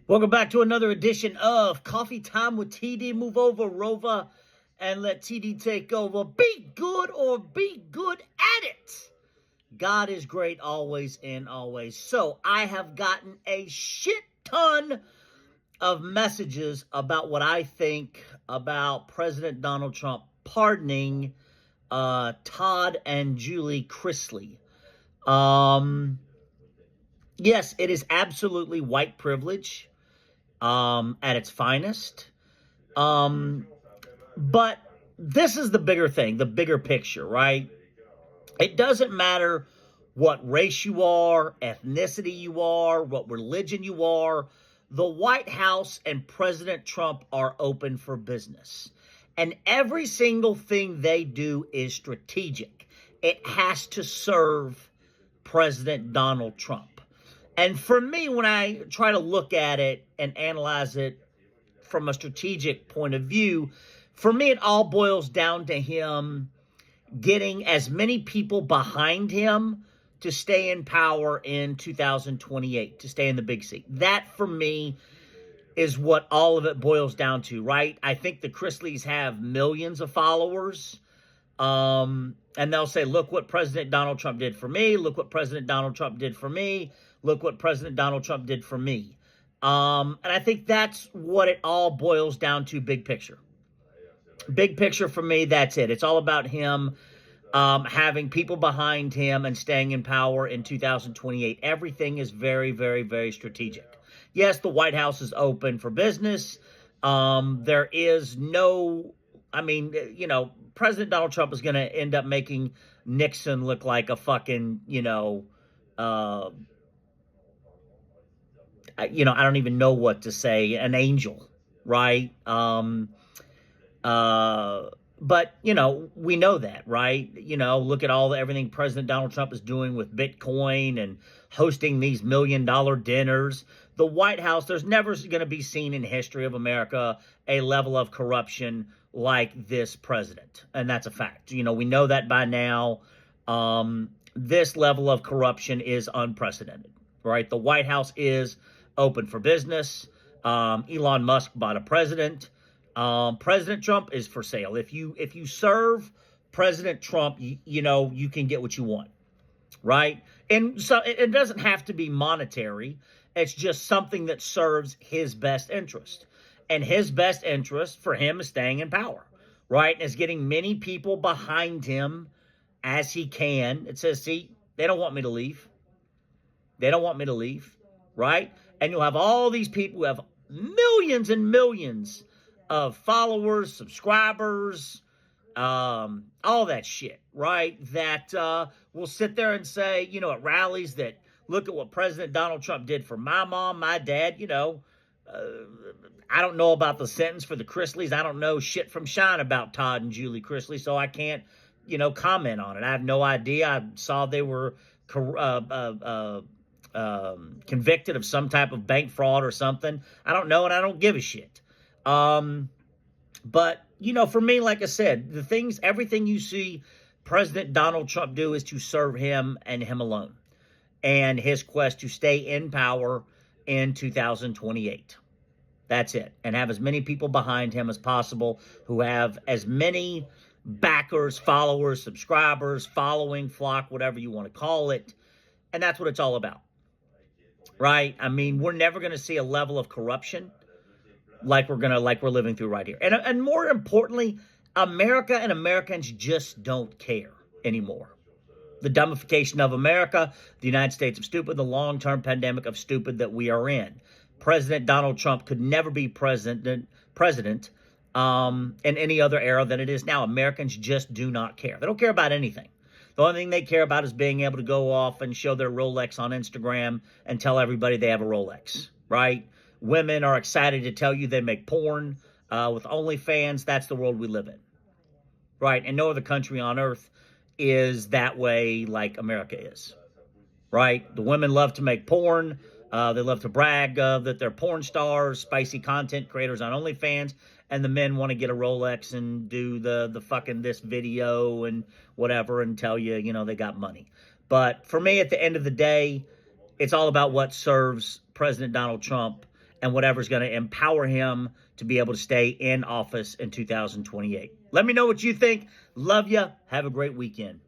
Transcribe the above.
Welcome back to another edition of Coffee Time with TD. Move over, Rover, and let TD take over. Be good or be good at it. God is great always and always. So I have gotten a shit ton of messages about what I think about President Donald Trump pardoning Todd and Julie Chrisley. Yes, it is absolutely white privilege. At its finest. But this is the bigger thing, the bigger picture, right? It doesn't matter what race you are, ethnicity you are, what religion you are. The White House and President Trump are open for business. And every single thing they do is strategic. It has to serve President Donald Trump. And for me, when I try to look at it and analyze it from a strategic point of view, for me, it all boils down to him getting as many people behind him to stay in power in 2028, to stay in the big seat. That, for me, is what all of it boils down to, right? I think the Chrisleys have millions of followers. And they'll say, look what President Donald Trump did for me. Look what President Donald Trump did for me. Look what President Donald Trump did for me. And I think that's what it all boils down to, big picture. Big picture for me, that's it. It's all about him having people behind him and staying in power in 2028. Everything is very, very, very strategic. Yes, the White House is open for business. There is no... President Donald Trump is going to end up making Nixon look like a fucking, I don't even know what to say, an angel, right? But, we know that, right? Look at everything President Donald Trump is doing with Bitcoin and hosting these $1 million dinners. The White House, there's never going to be seen in history of America a level of corruption like this president. And that's a fact. We know that by now. This level of corruption is unprecedented, right? The White House is open for business. Elon Musk bought a president. President Trump is for sale. If you serve President Trump, you can get what you want, right? And so it doesn't have to be monetary. It's just something that serves his best interest. And his best interest for him is staying in power, right? And is getting many people behind him as he can. It says, see, they don't want me to leave. They don't want me to leave, right? And you'll have all these people who have millions and millions of followers, subscribers, all that shit, right? That will sit there and say, at rallies that look at what President Donald Trump did for my mom, my dad, I don't know about the sentence for the Chrisleys. I don't know shit from shine about Todd and Julie Chrisley, so I can't, comment on it. I have no idea. I saw they were convicted of some type of bank fraud or something. I don't know, and I don't give a shit. But, for me, like I said, everything you see President Donald Trump do is to serve him and him alone, and his quest to stay in power in 2028. That's it. And have as many people behind him as possible who have as many backers, followers, subscribers, following, flock, whatever you want to call it. And that's what it's all about, right? I mean, we're never going to see a level of corruption like we're living through right here. And more importantly, America and Americans just don't care anymore. The dumbification of America, the United States of stupid, the long-term pandemic of stupid that we are in. President Donald Trump could never be president in any other era than it is now. Americans just do not care. They don't care about anything. The only thing they care about is being able to go off and show their Rolex on Instagram and tell everybody they have a Rolex, right? Women are excited to tell you they make porn with OnlyFans. That's the world we live in, right? And no other country on earth is that way like America is, right? The women love to make porn. They love to brag that they're porn stars, spicy content creators on OnlyFans, and the men want to get a Rolex and do the fucking this video and whatever and tell you, they got money. But for me, at the end of the day, it's all about what serves President Donald Trump and whatever's going to empower him to be able to stay in office in 2028. Let me know what you think. Love you. Have a great weekend.